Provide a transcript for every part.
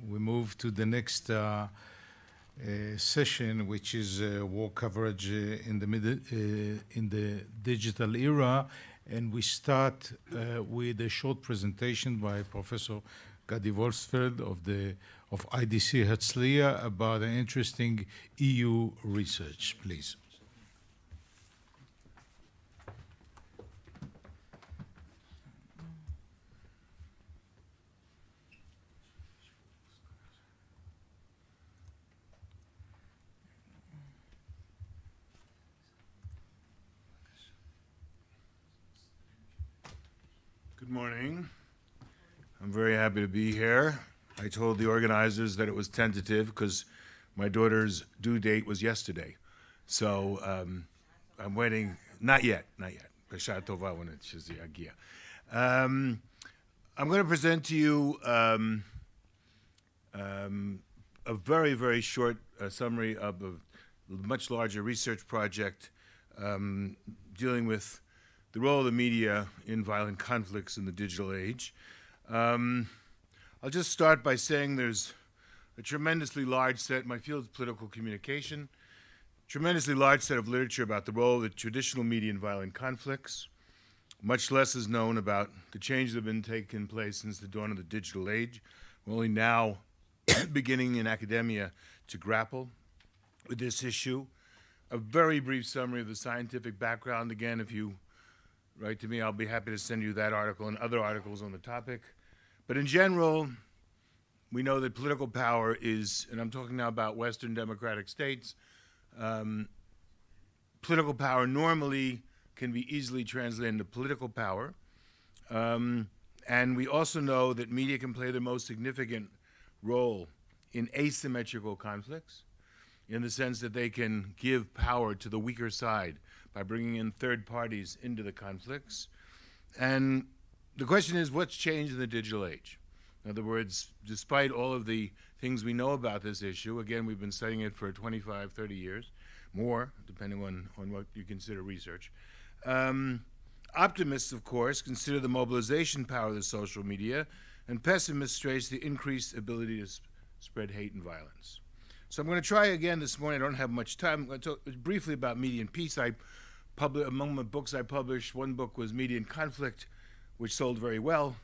we move to the next session, which is war coverage in the digital era, and we start with a short presentation by Professor Gadi Wolfsfeld of IDC Herzliya about an interesting EU research. Please. Good morning. I'm very happy to be here. I told the organizers that it was tentative because my daughter's due date was yesterday. So I'm waiting, not yet. B'shara tova when it's yagia. I'm going to present to you a very, very short summary of a much larger research project dealing with the role of the media in violent conflicts in the digital age. I'll just start by saying there's a tremendously large set, my field is political communication, tremendously large set of literature about the role of the traditional media in violent conflicts. Much less is known about the changes that have been taking place since the dawn of the digital age. We're only now beginning in academia to grapple with this issue. A very brief summary of the scientific background. Again, if you write to me, I'll be happy to send you that article and other articles on the topic. But in general, we know that political power is, and I'm talking now about Western democratic states, political power normally can be easily translated into political power. And we also know that media can play the most significant role in asymmetrical conflicts, in the sense that they can give power to the weaker side by bringing in third parties into the conflicts. And the question is, what's changed in the digital age? In other words, despite all of the things we know about this issue, again, we've been studying it for 25, 30 years, more, depending on what you consider research. Optimists, of course, consider the mobilization power of the social media, and pessimists trace the increased ability to spread hate and violence. So I'm going to try again this morning. I don't have much time. I'm going to talk briefly about media and peace. Among the books I published, one book was Media and Conflict, which sold very well.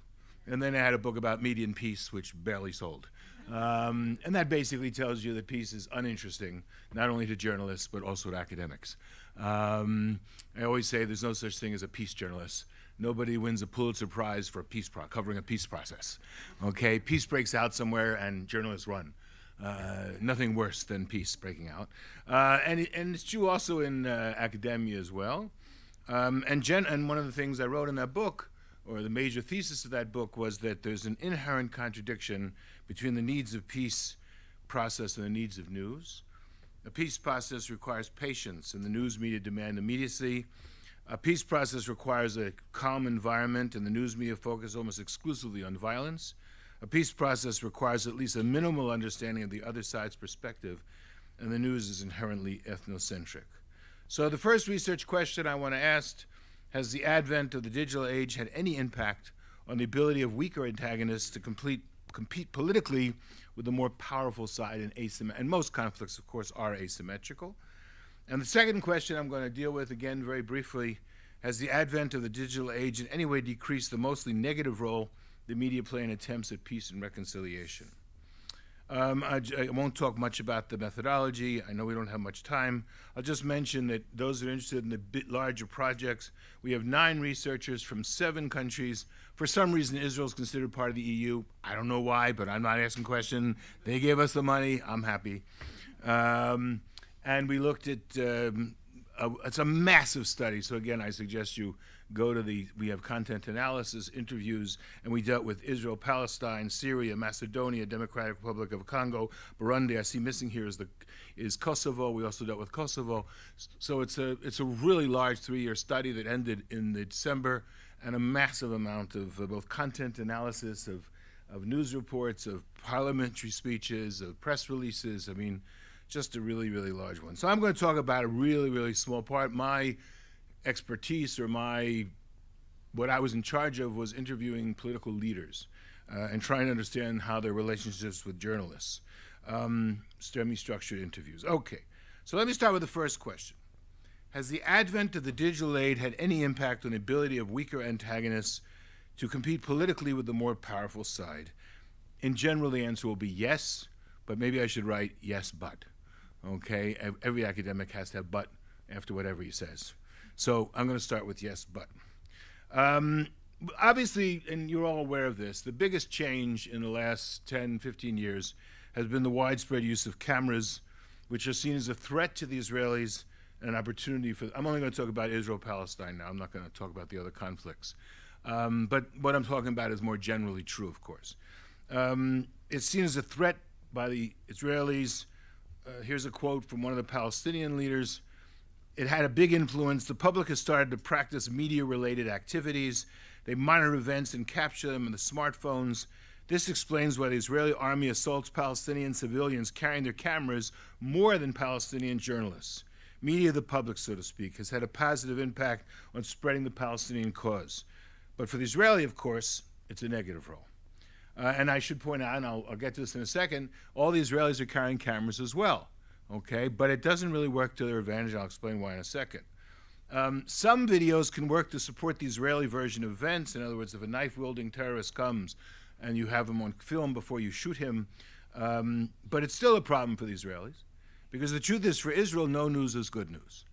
And then I had a book about media and peace, which barely sold. And that basically tells you that peace is uninteresting, not only to journalists, but also to academics. I always say there's no such thing as a peace journalist. Nobody wins a Pulitzer Prize for covering a peace process. Okay, peace breaks out somewhere and journalists run. Nothing worse than peace breaking out. And it's true also in academia as well. And one of the things I wrote in that book, or the major thesis of that book, was that there's an inherent contradiction between the needs of peace process and the needs of news. A peace process requires patience, and the news media demand immediacy. A peace process requires a calm environment, and the news media focus almost exclusively on violence. A peace process requires at least a minimal understanding of the other side's perspective, and the news is inherently ethnocentric. So the first research question I want to ask: has the advent of the digital age had any impact on the ability of weaker antagonists to compete politically with the more powerful side and most conflicts, of course, are asymmetrical? And the second question I'm going to deal with, again, very briefly: has the advent of the digital age in any way decreased the mostly negative role the media play in attempts at peace and reconciliation? I won't talk much about the methodology. I know we don't have much time. I'll just mention that those that are interested in the bit larger projects, we have 9 researchers from 7 countries. For some reason, Israel is considered part of the EU. I don't know why, but I'm not asking questions. They gave us the money. I'm happy. And we looked at, it's a massive study. So again, I suggest you go to we have content analysis, interviews, and we dealt with Israel, Palestine, Syria, Macedonia, Democratic Republic of Congo, Burundi. I see missing here is Kosovo. We also dealt with Kosovo. So it's a really large 3-year study that ended in December, and a massive amount of both content analysis, of news reports, of parliamentary speeches, of press releases. I mean, just a really, really large one. So I'm going to talk about a really, really small part. My expertise, or what I was in charge of, was interviewing political leaders. and trying to understand how their relationships with journalists, semi-structured interviews. Okay, so let me start with the first question. Has the advent of the digital age had any impact on the ability of weaker antagonists to compete politically with the more powerful side? In general, the answer will be yes, but maybe I should write yes, but. Okay, every academic has to have but after whatever he says. So I'm going to start with yes, but. Obviously, and you're all aware of this, the biggest change in the last 10, 15 years has been the widespread use of cameras, which are seen as a threat to the Israelis and an opportunity for, I'm only going to talk about Israel-Palestine now, I'm not going to talk about the other conflicts. But what I'm talking about is more generally true, of course. It's seen as a threat by the Israelis. Here's a quote from one of the Palestinian leaders. It had a big influence. The public has started to practice media-related activities. They monitor events and capture them in the smartphones. This explains why the Israeli army assaults Palestinian civilians carrying their cameras more than Palestinian journalists. Media of the public, so to speak, has had a positive impact on spreading the Palestinian cause. But for the Israeli, of course, it's a negative role. And I should point out, and I'll get to this in a second, all the Israelis are carrying cameras as well, okay? But it doesn't really work to their advantage. I'll explain why in a second. Some videos can work to support the Israeli version of events. In other words, if a knife-wielding terrorist comes and you have him on film before you shoot him, but it's still a problem for the Israelis, because the truth is, for Israel, no news is good news.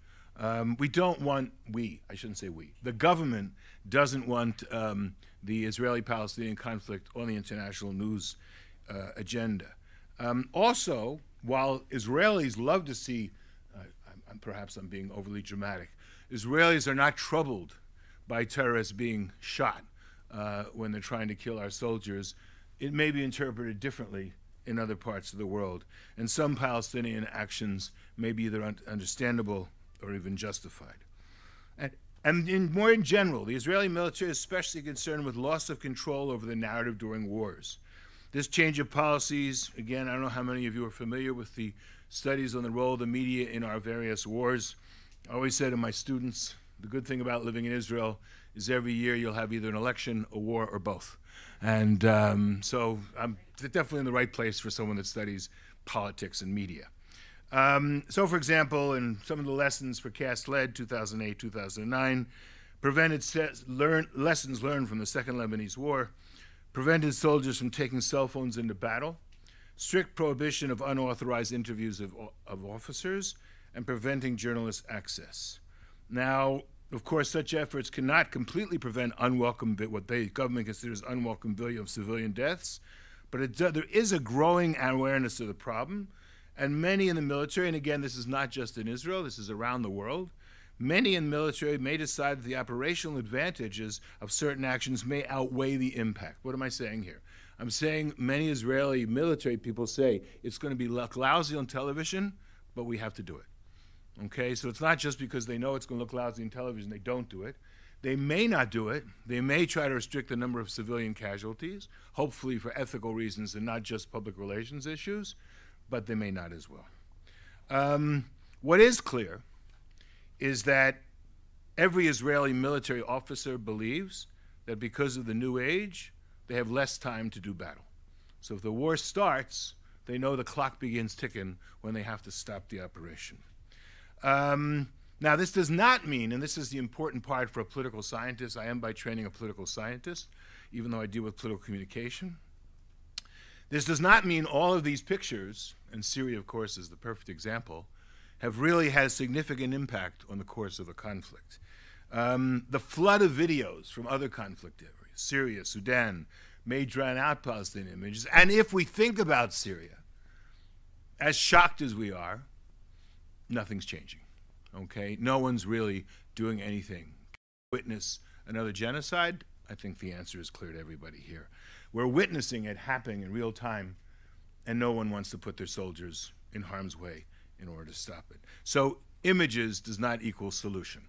We don't want, I shouldn't say we, the government doesn't want the Israeli-Palestinian conflict on the international news agenda. Also, while Israelis love to see, perhaps I'm being overly dramatic, Israelis are not troubled by terrorists being shot when they're trying to kill our soldiers. It may be interpreted differently in other parts of the world, and some Palestinian actions may be either understandable or even justified. And more in general, the Israeli military is especially concerned with loss of control over the narrative during wars. This change of policies, again, I don't know how many of you are familiar with the studies on the role of the media in our various wars. I always say to my students, the good thing about living in Israel is every year you'll have either an election, a war, or both. And so I'm definitely in the right place for someone that studies politics and media. So, for example, in some of the lessons for Cast-Led, 2008, 2009, lessons learned from the Second Lebanese War, prevented soldiers from taking cell phones into battle, strict prohibition of unauthorized interviews of officers, and preventing journalist access. Now, of course, such efforts cannot completely prevent what the government considers unwelcome video of civilian deaths, but there is a growing awareness of the problem. And many in the military, and again, this is not just in Israel, this is around the world, many in the military may decide that the operational advantages of certain actions may outweigh the impact. What am I saying here? I'm saying many Israeli military people say it's going to be look lousy on television, but we have to do it. Okay, so it's not just because they know it's going to look lousy on television, they don't do it. They may not do it. They may try to restrict the number of civilian casualties, hopefully for ethical reasons and not just public relations issues, but they may not as well. What is clear is that every Israeli military officer believes that because of the new age, they have less time to do battle. So if the war starts, they know the clock begins ticking when they have to stop the operation. Now, this does not mean, and this is the important part for a political scientist, I am by training a political scientist, even though I deal with political communication. This does not mean all of these pictures, and Syria, of course, is the perfect example, have really had a significant impact on the course of a conflict. The flood of videos from other conflict areas, Syria, Sudan, may drown out Palestinian images. And if we think about Syria, as shocked as we are, nothing's changing, okay? No one's really doing anything. Witness another genocide? I think the answer is clear to everybody here. We're witnessing it happening in real time, and no one wants to put their soldiers in harm's way in order to stop it. So images does not equal solution,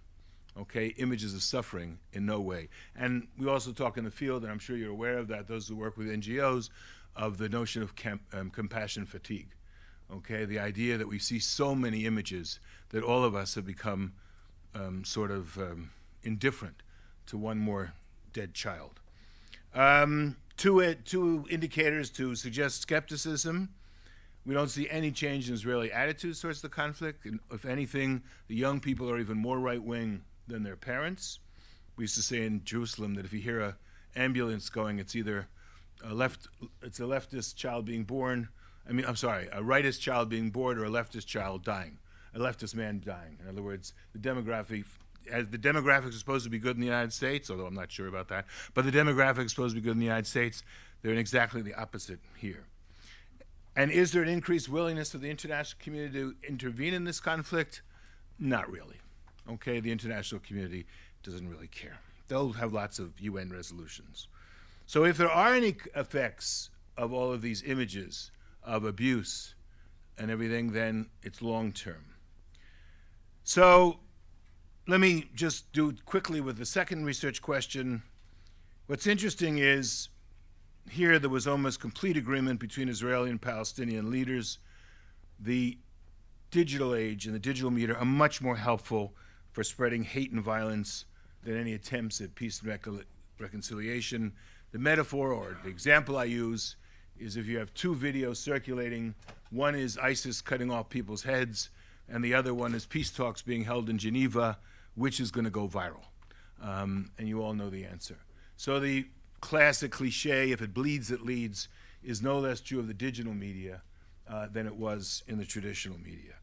okay? Images of suffering in no way. And we also talk in the field, and I'm sure you're aware of that, those who work with NGOs, of the notion of compassion fatigue, okay? The idea that we see so many images that all of us have become sort of indifferent to one more dead child. two indicators to suggest skepticism. We don't see any change in Israeli attitudes towards the conflict. And if anything, the young people are even more right-wing than their parents. We used to say in Jerusalem that if you hear an ambulance going, it's either a leftist child being born. A rightist child being born or a leftist child dying, a leftist man dying. In other words, the demographics are supposed to be good in the United States, although I'm not sure about that, but the demographics are supposed to be good in the United States. They're in exactly the opposite here. And is there an increased willingness of the international community to intervene in this conflict? Not really. Okay, the international community doesn't really care. They'll have lots of UN resolutions. So if there are any effects of all of these images of abuse and everything, then it's long-term. So let me just do quickly with the second research question. What's interesting is here there was almost complete agreement between Israeli and Palestinian leaders. The digital age and the digital media are much more helpful for spreading hate and violence than any attempts at peace and reconciliation. The metaphor or the example I use is if you have two videos circulating, one is ISIS cutting off people's heads, and the other one is peace talks being held in Geneva, which is going to go viral? And you all know the answer. So the classic cliche, if it bleeds, it leads, is no less true of the digital media than it was in the traditional media.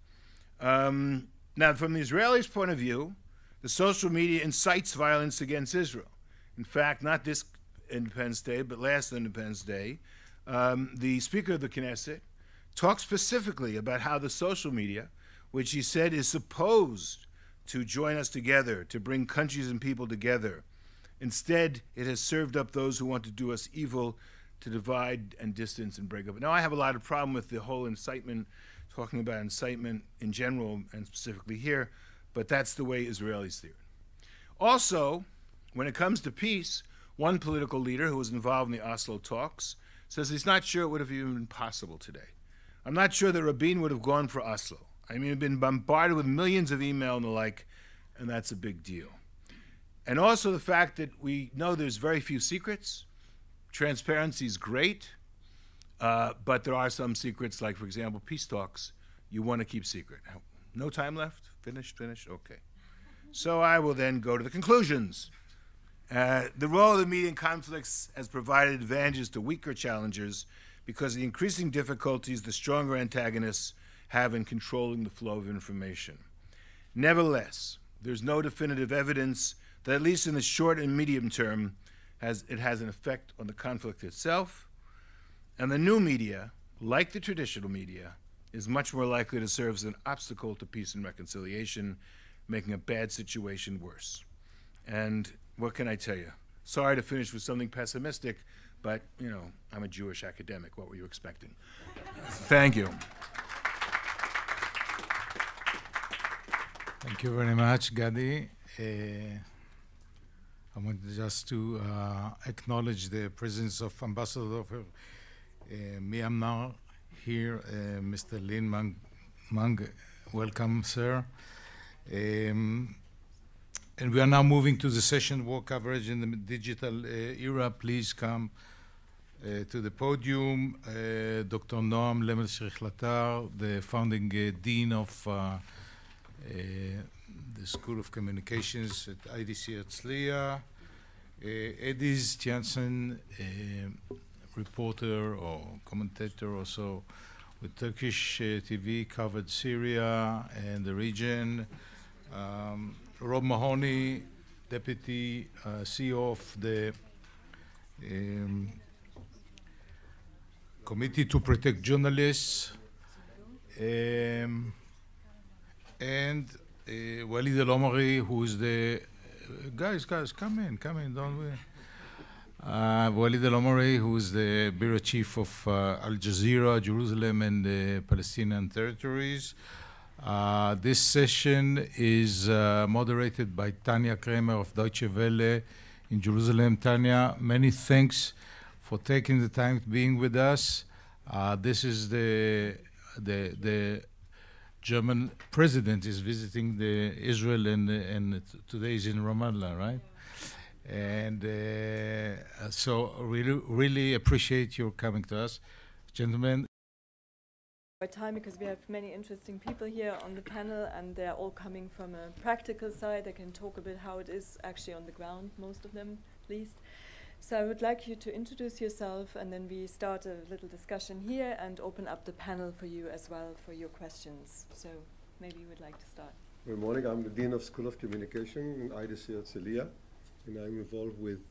Now, from the Israelis' point of view, the social media incites violence against Israel. In fact, not this Independence Day, but last Independence Day, the Speaker of the Knesset talked specifically about how the social media, which he said is supposed to join us together, to bring countries and people together, instead, it has served up those who want to do us evil, to divide and distance and break up. Now, I have a lot of problem with the whole incitement, talking about incitement in general and specifically here, but that's the way Israelis see it. Also, when it comes to peace, one political leader who was involved in the Oslo talks says he's not sure it would have even been possible today. I'm not sure that Rabin would have gone for Oslo. I mean, we've been bombarded with millions of email and the like, and that's a big deal. And also the fact that we know there's very few secrets. Transparency is great, but there are some secrets, like, for example, peace talks, you want to keep secret. No time left? Finished? Okay. So I will then go to the conclusions. The role of the media in conflicts has provided advantages to weaker challengers because of the increasing difficulties the stronger antagonists have in controlling the flow of information. Nevertheless, there's no definitive evidence that, at least in the short and medium term, it has an effect on the conflict itself. And the new media, like the traditional media, is much more likely to serve as an obstacle to peace and reconciliation, making a bad situation worse. And what can I tell you? Sorry to finish with something pessimistic, but, you know, I'm a Jewish academic. What were you expecting? Thank you. Thank you very much, Gadi. I want just to acknowledge the presence of Ambassador of Myanmar here, Mr. Lin Mang. Welcome, sir. And we are now moving to the session war coverage in the digital era. Please come to the podium. Dr. Noam Lemel-Shriklatar, the founding dean of the School of Communications at IDC Herzliya. Ediz Jansen, reporter or commentator also with Turkish TV, covered Syria and the region. Rob Mahoney, Deputy CEO of the Committee to Protect Journalists, and Walid El-Omari, who is the guys, come in, don't we? Walid El-Omari, who is the bureau chief of Al Jazeera, Jerusalem, and the Palestinian territories. This session is moderated by Tanya Kramer of Deutsche Welle in Jerusalem. Tanya, many thanks for taking the time to being with us. This is the German president is visiting Israel and today is in Ramallah, right? And so really appreciate your coming to us. Gentlemen. Our time, because we have many interesting people here on the panel, and they're all coming from a practical side. They can talk a bit how it is actually on the ground, most of them at least. So I would like you to introduce yourself, and then we start a little discussion here and open up the panel for you as well for your questions. So maybe you would like to start. Good morning. I'm the Dean of School of Communication in IDC at Syria, and I'm involved with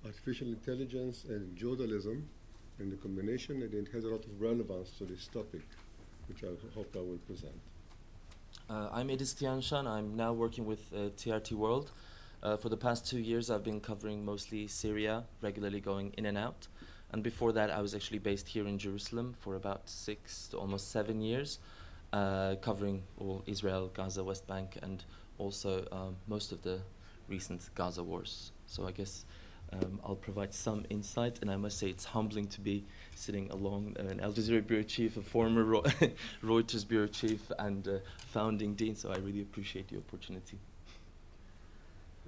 artificial intelligence and journalism and the combination, and it has a lot of relevance to this topic, which I hope I will present. I'm Edis Tianshan. I'm now working with TRT World. For the past 2 years, I've been covering mostly Syria, regularly going in and out. And before that, I was actually based here in Jerusalem for about 6 to almost 7 years, covering all Israel, Gaza, West Bank, and also most of the recent Gaza wars. So I guess I'll provide some insight, and I must say it's humbling to be sitting along an Al Jazeera bureau chief, a former Reuters bureau chief, and founding dean, so I really appreciate the opportunity.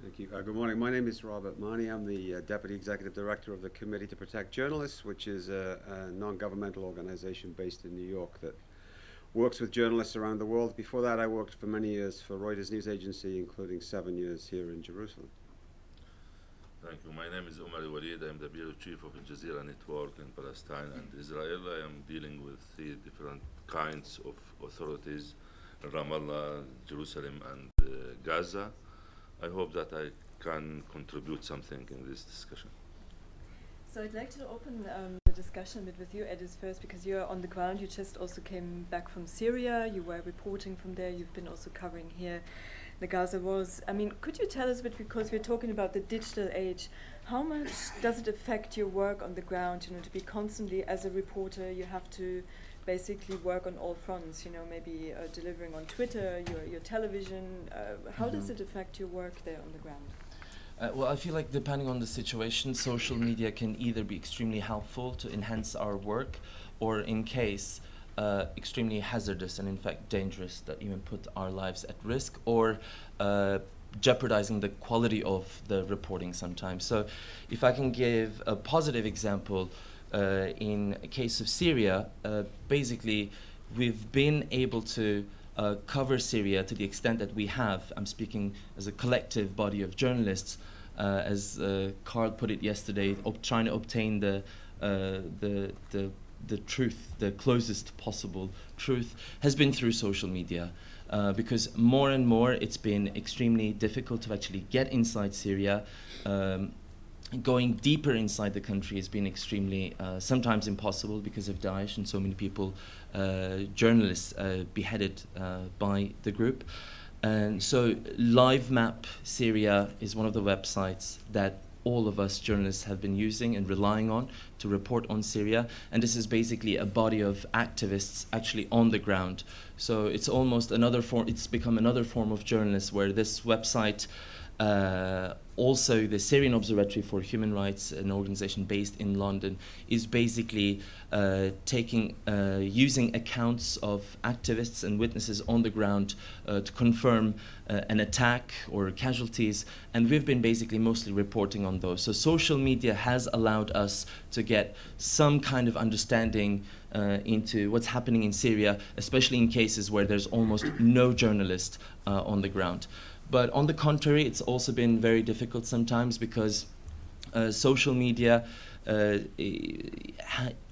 Thank you. Good morning. My name is Robert Mani. I'm the Deputy Executive Director of the Committee to Protect Journalists, which is a non-governmental organization based in New York that works with journalists around the world. Before that, I worked for many years for Reuters News Agency, including 7 years here in Jerusalem. Thank you. My name is Omar Walid. I'm the Bureau Chief of Al Jazeera Network in Palestine and Israel. I am dealing with 3 different kinds of authorities, Ramallah, Jerusalem, and Gaza. I hope that I can contribute something in this discussion. So I'd like to open the discussion a bit with you, Edis, first, because you're on the ground. You just also came back from Syria. You were reporting from there. You've been also covering here the Gaza wars. I mean, could you tell us a bit, because we're talking about the digital age, how much does it affect your work on the ground, you know, to be constantly, as a reporter, you have to basically work on all fronts, you know, maybe delivering on Twitter, your television. How does it affect your work there on the ground? Well, I feel like depending on the situation, social media can either be extremely helpful to enhance our work, or in case extremely hazardous and in fact dangerous, that even put our lives at risk, or jeopardizing the quality of the reporting sometimes. So if I can give a positive example, in a case of Syria, basically we've been able to cover Syria to the extent that we have. I'm speaking as a collective body of journalists, as Carl put it yesterday, trying to obtain the truth, the closest possible truth, has been through social media. Because more and more it's been extremely difficult to actually get inside Syria. Going deeper inside the country has been extremely, sometimes impossible because of Daesh and so many people, journalists beheaded by the group. And so Live Map Syria is one of the websites that all of us journalists have been using and relying on to report on Syria. And this is basically a body of activists actually on the ground. So it's almost another form, it's become another form of journalism, where this website, also the Syrian Observatory for Human Rights, an organization based in London, is basically using accounts of activists and witnesses on the ground to confirm an attack or casualties, and we've been basically mostly reporting on those. So social media has allowed us to get some kind of understanding into what's happening in Syria, especially in cases where there's almost no journalist on the ground. But on the contrary, it's also been very difficult sometimes, because social media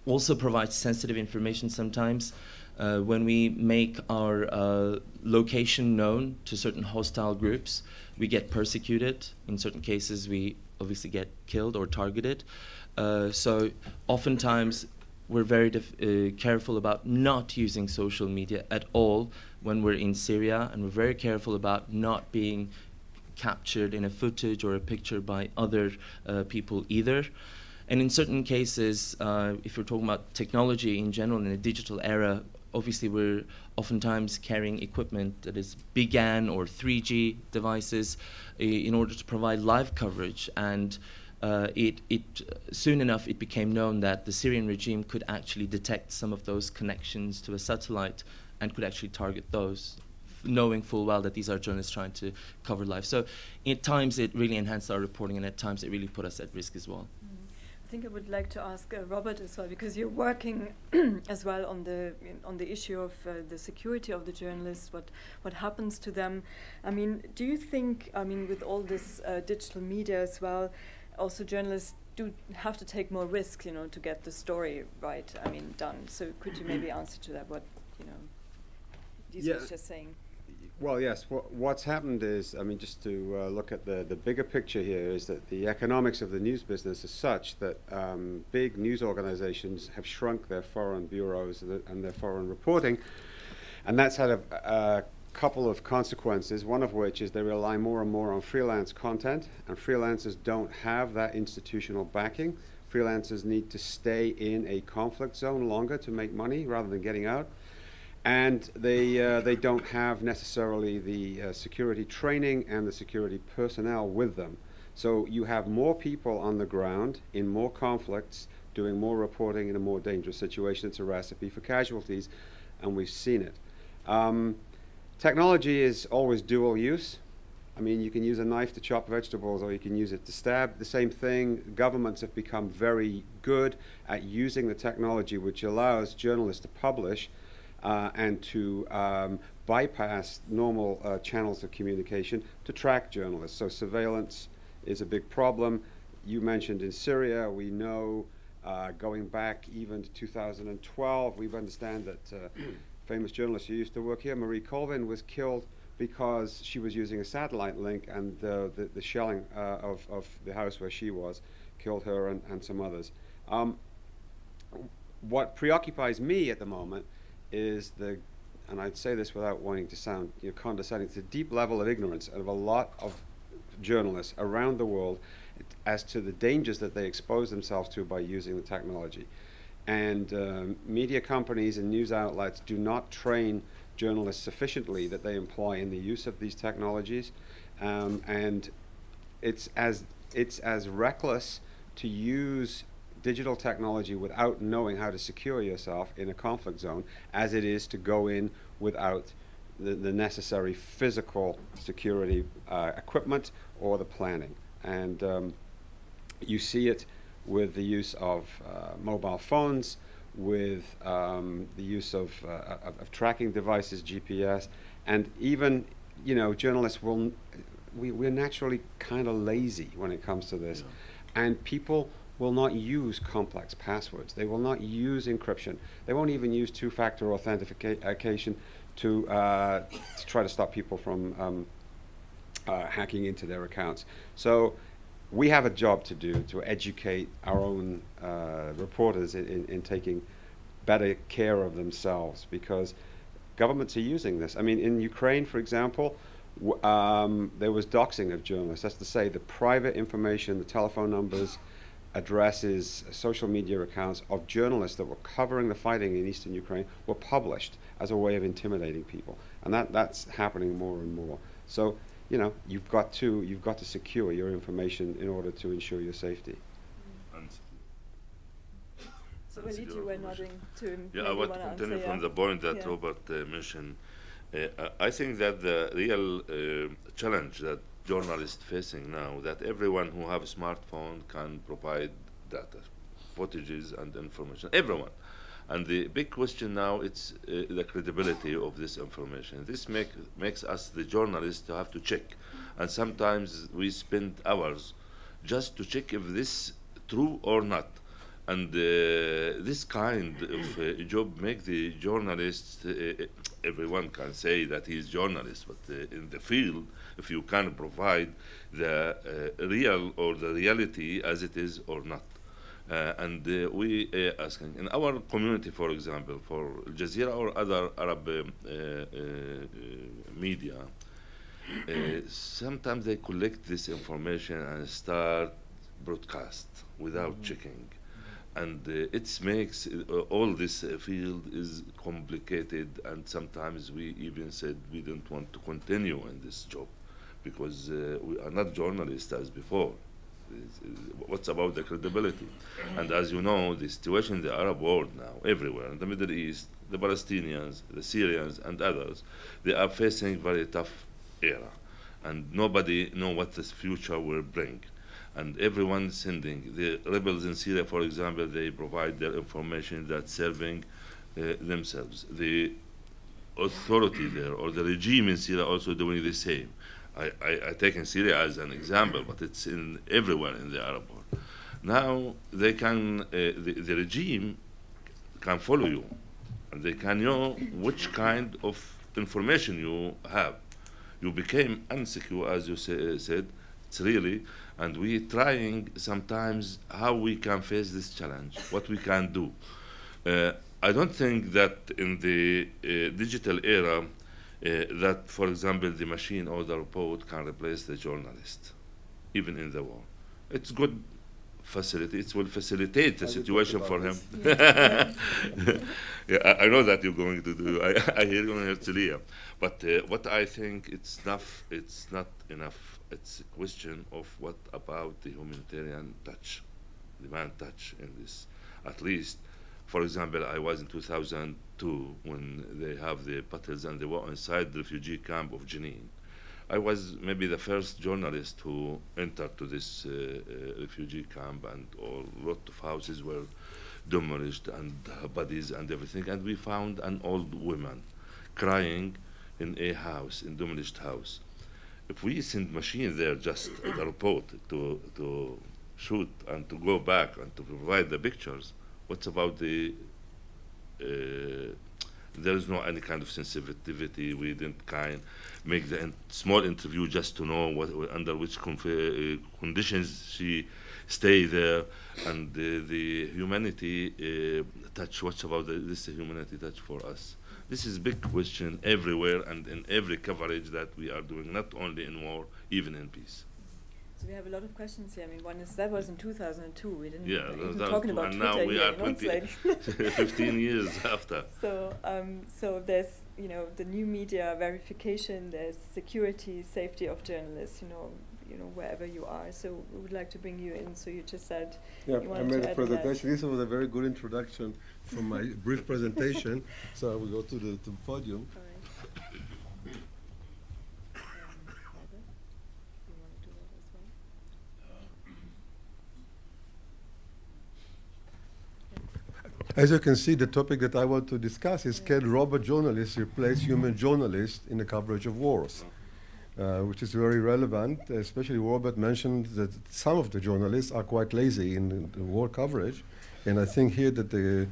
also provides sensitive information sometimes. When we make our location known to certain hostile groups, we get persecuted. In certain cases, we obviously get killed or targeted. So oftentimes, we're very careful about not using social media at all when we're in Syria, and we're very careful about not being captured in a footage or a picture by other people either. And in certain cases, if we're talking about technology in general in a digital era, obviously we're oftentimes carrying equipment that is big GAN or 3G devices in order to provide live coverage. And soon enough it became known that the Syrian regime could actually detect some of those connections to a satellite and could actually target those knowing full well that these are journalists trying to cover life. So at times it really enhanced our reporting, and at times it really put us at risk as well. I think I would like to ask Robert as well, because you're working as well on the issue of the security of the journalists, what happens to them. I mean, do you think, I mean, with all this digital media as well, also journalists do have to take more risks, you know, to get the story right, I mean, done? So could you maybe answer to that, what, you know, Lisa was just saying? Well, yes. What's happened is, I mean, just to look at the bigger picture here, is that the economics of the news business is such that big news organizations have shrunk their foreign bureaus and their foreign reporting, and that's had a couple of consequences, one of which is they rely more and more on freelance content, and freelancers don't have that institutional backing. Freelancers need to stay in a conflict zone longer to make money rather than getting out. And they don't have necessarily the security training and the security personnel with them. So you have more people on the ground in more conflicts, doing more reporting in a more dangerous situation. It's a recipe for casualties, and we've seen it. Technology is always dual use. I mean, you can use a knife to chop vegetables, or you can use it to stab. The same thing. Governments have become very good at using the technology which allows journalists to publish and to bypass normal channels of communication to track journalists. So surveillance is a big problem. You mentioned in Syria, we know going back even to 2012, we understand that famous journalist who used to work here, Marie Colvin, was killed because she was using a satellite link, and the shelling of the house where she was killed her and some others. What preoccupies me at the moment is and I'd say this without wanting to sound condescending, it's a deep level of ignorance of a lot of journalists around the world as to the dangers that they expose themselves to by using the technology. And media companies and news outlets do not train journalists sufficiently that they employ in the use of these technologies. And it's as reckless to use digital technology without knowing how to secure yourself in a conflict zone as it is to go in without the necessary physical security equipment or the planning. And you see it with the use of mobile phones, with the use of tracking devices, GPS, and even, journalists we're naturally kind of lazy when it comes to this. Yeah. And people will not use complex passwords. They will not use encryption. They won't even use two-factor authentication to try to stop people from hacking into their accounts. So we have a job to do to educate our own reporters in taking better care of themselves, because governments are using this. I mean, in Ukraine, for example, there was doxing of journalists. That's to say, the private information, the telephone numbers, addresses, social media accounts of journalists that were covering the fighting in eastern Ukraine were published as a way of intimidating people, and that's happening more and more. So, you've got to secure your information in order to ensure your safety. So Walid, you were nodding to. Yeah, I want to continue from the point that Robert mentioned. I think that the real challenge that journalists facing now, that everyone who have a smartphone can provide data, footages and information, everyone. And the big question now is the credibility of this information. This makes us, the journalists, to have to check. And sometimes we spend hours just to check if this true or not. And this kind of job make the journalists, everyone can say that he's journalist, but in the field, if you can provide the real or the reality as it is or not. And we asking, in our community, for example, for Al Jazeera or other Arab media, sometimes they collect this information and start broadcast without checking. And it makes all this field is complicated, and sometimes we even said we don't want to continue in this job because we are not journalists as before. What's about the credibility? And as you know, the situation in the Arab world now, everywhere, in the Middle East, the Palestinians, the Syrians, and others, they are facing very tough era. And nobody knows what this future will bring. And everyone sending, the rebels in Syria, for example, they provide their information that's serving themselves. The authority there, or the regime in Syria, also doing the same. I take in Syria as an example, but it's in everywhere in the Arab world. Now they can, the regime can follow you, and they can know which kind of information you have. You became insecure, as you said. It's really, and we're trying sometimes how we can face this challenge, what we can do. I don't think that in the digital era, that, for example, the machine or the robot can replace the journalist, even in the war. It's good facility. It will facilitate the situation for him. Yeah, I know that you're going to do. I hear you in Syria, but what I think it's not enough. It's a question of what about the humanitarian touch, the man touch in this. At least, for example, I was in 2002 when they have the battles and they were inside the refugee camp of Jenin. I was maybe the first journalist who entered to this refugee camp, and a lot of houses were demolished and bodies and everything. And we found an old woman crying in a house, in demolished house. If we send machine there, just the report to shoot and to go back and to provide the pictures, what's about the, there is no any kind of sensitivity. We didn't make the small interview just to know under which conditions she stay there, and the humanity touch. What's about this humanity touch for us? This is a big question everywhere and in every coverage that we are doing, not only in war, even in peace. So we have a lot of questions here. I mean, one is that was in 2002. We didn't even talking about and Twitter now we here, are 15 years after. So, so there's the new media verification. There's security, safety of journalists. Wherever you are. So we would like to bring you in. So you just said yeah, you I wanted made to a add presentation. This was a very good introduction from my brief presentation. So I will go to the podium. All right. You want to do that as well? As you can see, the topic that I want to discuss is can robot journalists replace human journalists in the coverage of wars? Which is very relevant, especially Robert mentioned that some of the journalists are quite lazy in the war coverage, and I think here that the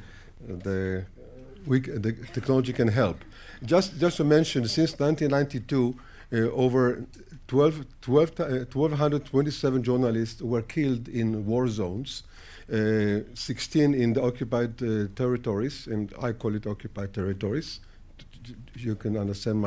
technology can help. Just to mention, since 1992, over 1,227 journalists were killed in war zones, 16 in the occupied territories, and I call it occupied territories. You can understand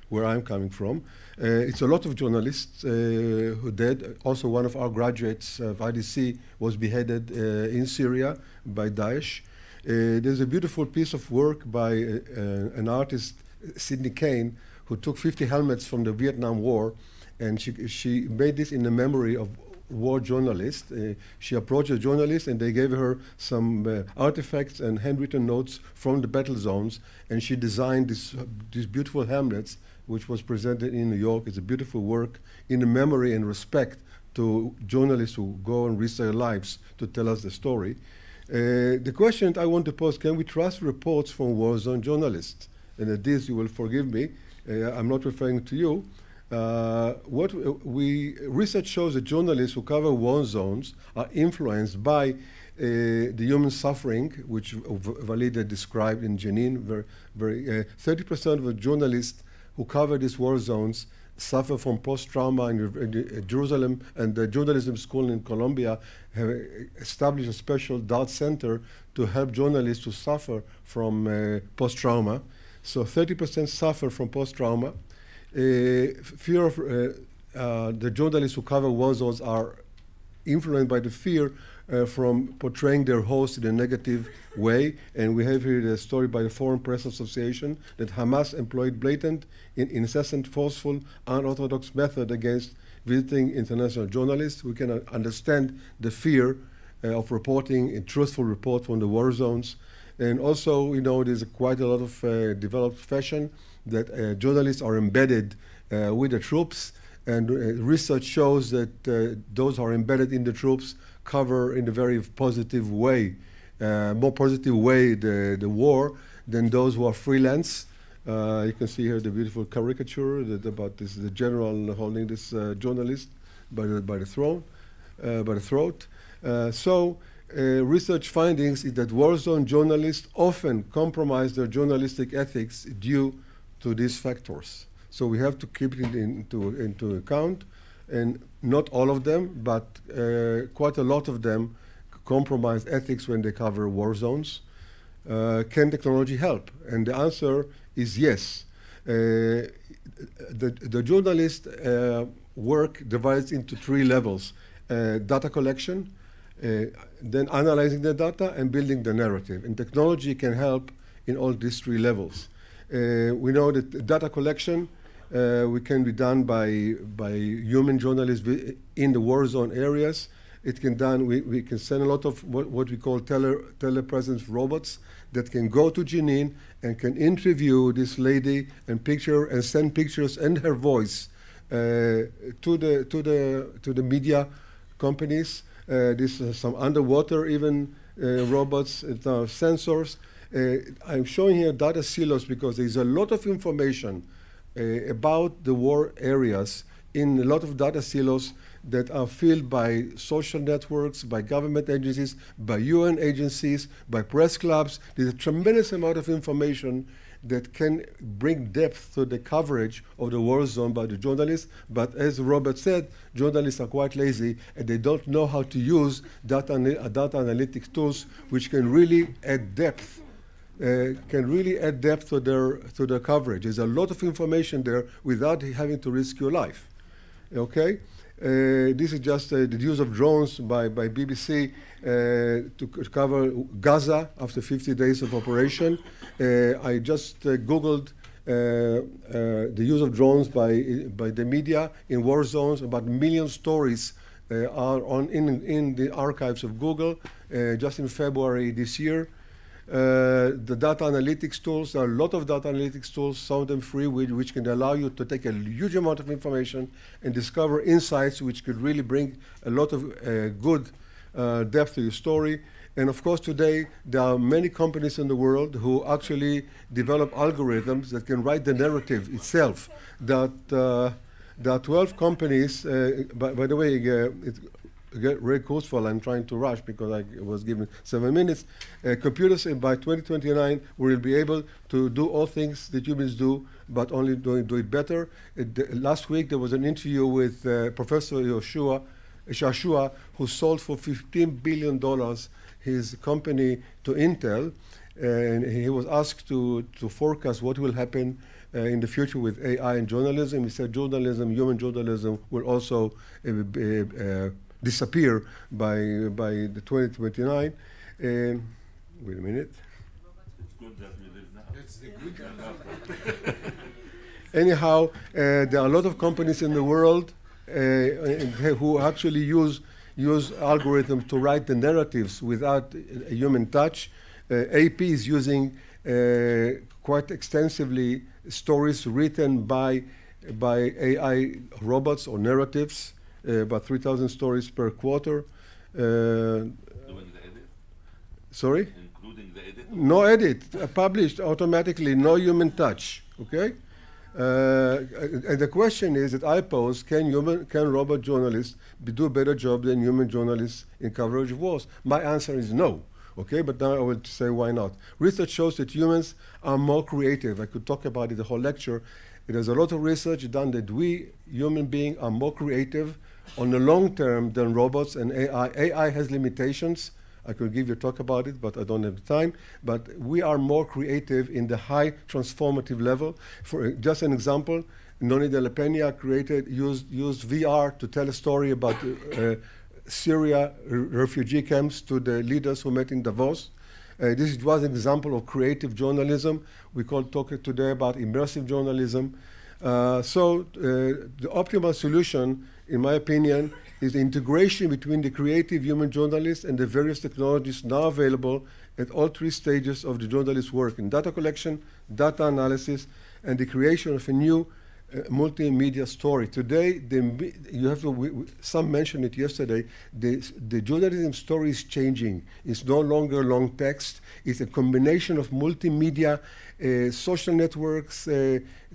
where I'm coming from. It's a lot of journalists who died. Also, one of our graduates of IDC was beheaded in Syria by Daesh. There's a beautiful piece of work by an artist, Sidney Kane, who took 50 helmets from the Vietnam War, and she made this in the memory of war journalists. She approached a journalist, and they gave her some artifacts and handwritten notes from the battle zones, and she designed these beautiful helmets, which was presented in New York. It's a beautiful work in the memory and respect to journalists who go and risk their lives to tell us the story. The question that I want to pose, can we trust reports from Warzone journalists? And at this, you will forgive me, I'm not referring to you. Research shows that journalists who cover war zones are influenced by the human suffering, which Valida described in Jenin. 30% of the journalists who cover these war zones suffer from post-trauma in Jerusalem, and the journalism school in Columbia have established a special DART center to help journalists who suffer from post-trauma. So 30% suffer from post-trauma. Fear of the journalists who cover war zones are influenced by the fear from portraying their host in a negative way. And we have here the story by the Foreign Press Association that Hamas employed blatant, incessant, forceful, unorthodox method against visiting international journalists. We can understand the fear of reporting a truthful report from the war zones. And also, there's quite a lot of developed fashion that journalists are embedded with the troops. And research shows that those who are embedded in the troops cover in a very positive way, more positive way the war than those who are freelance. You can see here the beautiful caricature about this, the general holding this journalist by the throat. Research findings is that war zone journalists often compromise their journalistic ethics due to these factors. So we have to keep it into account, and not all of them, but quite a lot of them compromise ethics when they cover war zones. Can technology help? And the answer is yes. The journalist work divides into 3 levels: data collection, then analyzing the data, and building the narrative. And technology can help in all these 3 levels. We know that data collection we can be done by human journalists in the war zone areas. It can done. We can send a lot of what we call telepresence robots that can go to Jenin and can interview this lady and send pictures and her voice to the media companies. This some underwater even robots, sensors. I'm showing here data silos because there's a lot of information about the war areas in a lot of data silos that are filled by social networks, by government agencies, by UN agencies, by press clubs. There's a tremendous amount of information that can bring depth to the coverage of the war zone by the journalists. But as Robert said, journalists are quite lazy and they don't know how to use data analytics tools, which can really add depth. To their coverage. There's a lot of information there without having to risk your life. Okay, this is just the use of drones by BBC to cover Gaza after 50 days of operation. I just Googled the use of drones by the media in war zones. About 1 million stories are in the archives of Google just in February this year. The data analytics tools, there are a lot of data analytics tools, some of them free, which can allow you to take a huge amount of information and discover insights which could really bring a lot of good depth to your story. And of course today there are many companies in the world who actually develop algorithms that can write the narrative itself. There are 12 companies, by the way, it's very useful. I'm trying to rush because I was given 7 minutes. Computers by 2029 will be able to do all things that humans do, but only do it better. Last week there was an interview with Professor Shashua, who sold for $15 billion his company to Intel, and he was asked to forecast what will happen in the future with AI and journalism. He said human journalism will also disappear by the 2029. Wait a minute. It's good that we live now. It's the good Anyhow, there are a lot of companies in the world who actually use algorithms to write the narratives without a human touch. AP is using quite extensively stories written by AI robots or narratives. About 3,000 stories per quarter. Doing the edit? Sorry? Including the edit? No edit, published automatically, no human touch, okay? And the question is that I pose, can robot journalists do a better job than human journalists in coverage of wars? My answer is no, okay? But now I will say why not. Research shows that humans are more creative. I could talk about it the whole lecture. There's a lot of research done that we, human beings, are more creative on the long term than robots and AI. AI has limitations. I could give you a talk about it, but I don't have the time. But we are more creative in the high transformative level. For just an example, Noni de la Peña used VR to tell a story about Syria refugee camps to the leaders who met in Davos. This was an example of creative journalism. We could talk today about immersive journalism. So the optimal solution in my opinion, is the integration between the creative human journalist and the various technologies now available at all three stages of the journalist's work in data collection, data analysis, and the creation of a new multimedia story. Today, you have to, some mentioned it yesterday, the journalism story is changing. It's no longer long text. It's a combination of multimedia, social networks,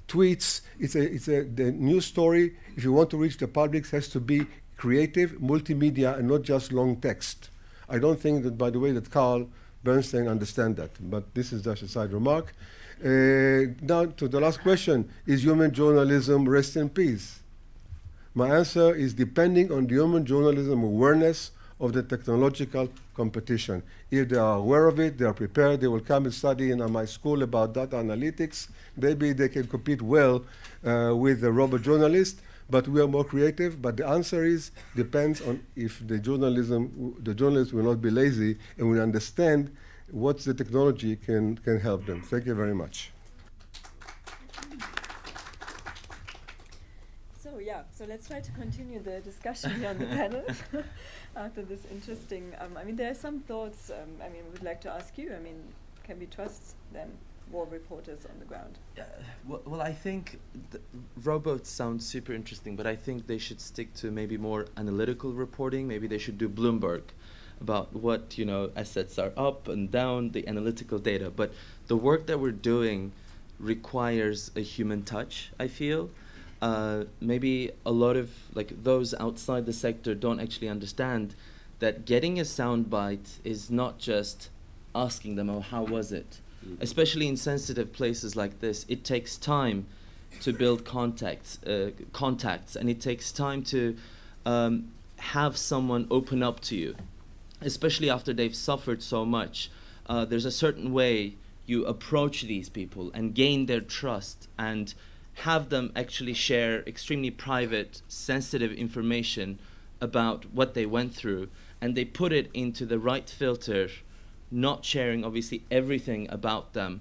tweets. The new story, if you want to reach the public, has to be creative, multimedia, and not just long text. I don't think that, by the way, that Carl Bernstein understands that, but this is just a side remark. Now to the last question, is human journalism rest in peace? My answer is depending on the human journalism awareness of the technological competition. If they are aware of it, they are prepared, they will come and study in my school about data analytics. Maybe they can compete well with the robot journalist, but we are more creative. But the answer is, depends on if the journalists will not be lazy and will understand what the technology can help them. Thank you very much. So let's try to continue the discussion here on the panel after this interesting, I mean, there are some thoughts, I mean, we'd like to ask you, I mean, can we trust them, war reporters on the ground? Well, I think robots sound super interesting, but I think they should stick to maybe more analytical reporting. Maybe they should do Bloomberg about what, you know, assets are up and down, the analytical data. But the work that we're doing requires a human touch, I feel. Maybe a lot of those outside the sector don't actually understand that getting a soundbite is not just asking them, oh, how was it? Especially in sensitive places like this, it takes time to build contacts, and it takes time to have someone open up to you, especially after they've suffered so much. There's a certain way you approach these people and gain their trust and have them actually share extremely private, sensitive information about what they went through, and they put it into the right filter, not sharing obviously everything about them,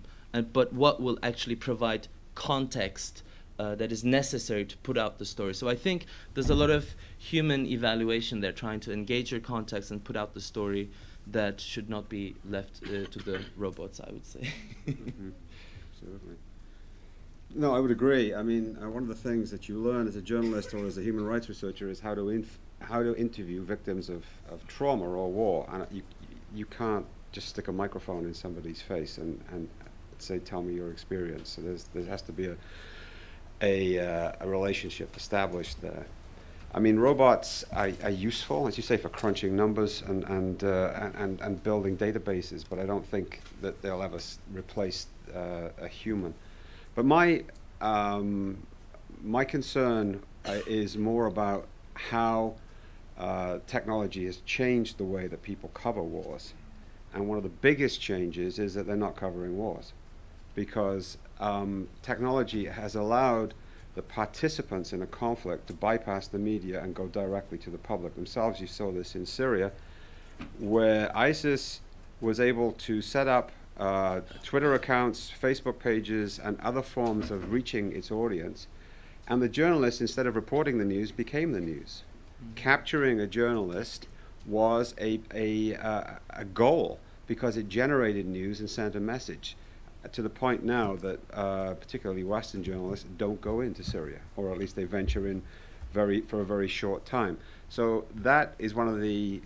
but what will actually provide context that is necessary to put out the story. So I think there's a lot of human evaluation there, trying to engage your context and put out the story that should not be left to the robots, I would say. Absolutely. No, I would agree. I mean, one of the things that you learn as a journalist or as a human rights researcher is how to interview victims of trauma or war. And you can't just stick a microphone in somebody's face and say, tell me your experience. So there has to be a relationship established there. I mean, robots are useful, as you say, for crunching numbers and building databases, but I don't think that they'll ever replace a human. But my concern is more about how technology has changed the way that people cover wars. And one of the biggest changes is that they're not covering wars, because technology has allowed the participants in a conflict to bypass the media and go directly to the public themselves. You saw this in Syria, where ISIS was able to set up Twitter accounts, Facebook pages, and other forms of reaching its audience. And the journalists, instead of reporting the news, became the news. Capturing a journalist was a goal, because it generated news and sent a message, to the point now that particularly Western journalists don't go into Syria, or at least they venture in for a very short time. So that is one of the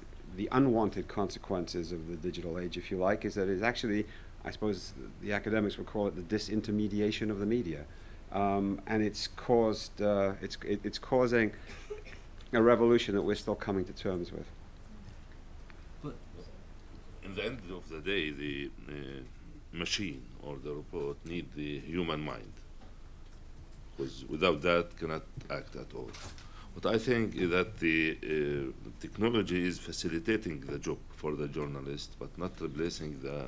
unwanted consequences of the digital age, if you like, is that it's actually, I suppose the academics would call it the disintermediation of the media, and it's caused it's causing a revolution that we're still coming to terms with. But in the end of the day, the machine or the robot need the human mind, because without that cannot act at all. What I think is that the technology is facilitating the job for the journalist, but not replacing the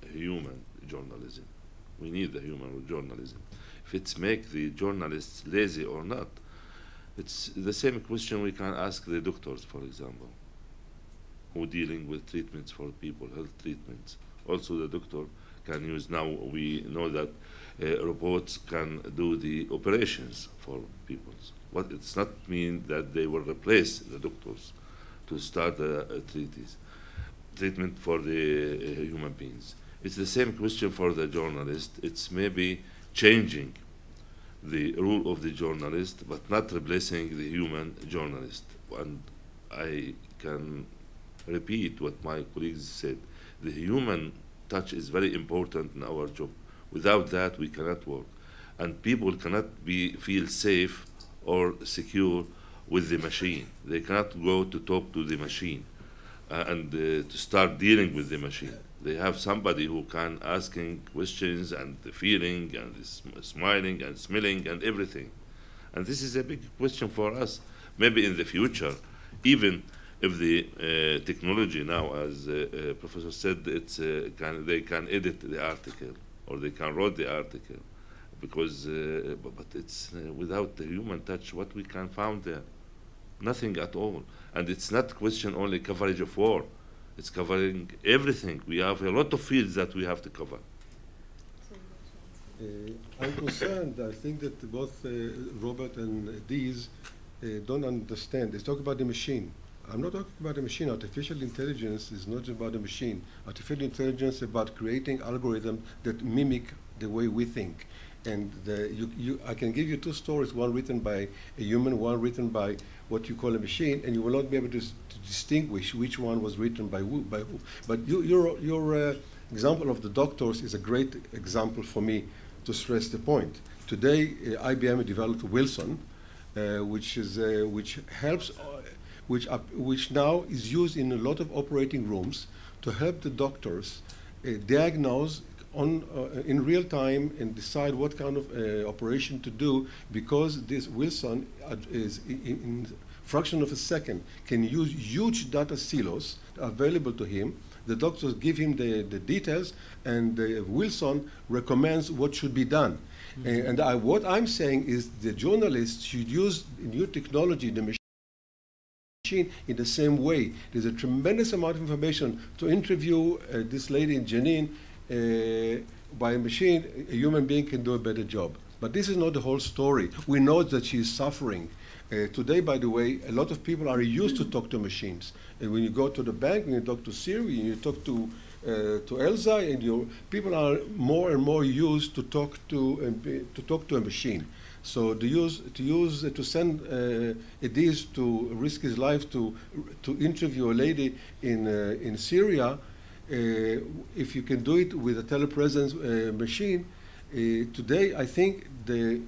human journalism. We need the human journalism. If it's make the journalists lazy or not, it's the same question we can ask the doctors, for example, who dealing with treatments for people, health treatments. Also, the doctor can use. Now we know that robots can do the operations for people. What it's not mean that they will replace the doctors to start a treatment for the human beings. It's the same question for the journalist. It's maybe changing the role of the journalist, but not replacing the human journalist. And I can repeat what my colleagues said. The human touch is very important in our job. Without that, we cannot work. And people cannot feel safe or secure with the machine. They cannot go to talk to the machine and to start dealing with the machine. They have somebody who can asking questions and feeling and smiling and smelling and everything. And this is a big question for us. Maybe in the future, even if the technology now, as Professor said, they can edit the article or they can write the article, because but it's without the human touch, what we can find there? Nothing at all. And it's not question only coverage of war. It's covering everything. We have a lot of fields that we have to cover. I'm concerned. I think that both Robert and Dees don't understand. They talk about the machine. I'm not talking about the machine. Artificial intelligence is not about the machine. Artificial intelligence is about creating algorithms that mimic the way we think. And I can give you two stories, one written by a human, one written by what you call a machine, and you will not be able to distinguish which one was written by who. But your example of the doctors is a great example for me to stress the point. Today, IBM developed Wilson, which helps, which now is used in a lot of operating rooms to help the doctors diagnose in real time and decide what kind of operation to do, because this Wilson is in fraction of a second can use huge data silos available to him. The doctors give him the details, and Wilson recommends what should be done. Mm-hmm. And what I'm saying is the journalists should use new technology, the machine, in the same way. There's a tremendous amount of information. To interview this lady in Jenin by a machine, a human being can do a better job. But this is not the whole story. We know that she is suffering. Today, by the way, a lot of people are used to talk to machines. And when you go to the bank, when you talk to Syria, you talk to Elsa, and people are more and more used to talk to a machine. So to send Adiz to risk his life to interview a lady in Syria, if you can do it with a telepresence machine, today I think the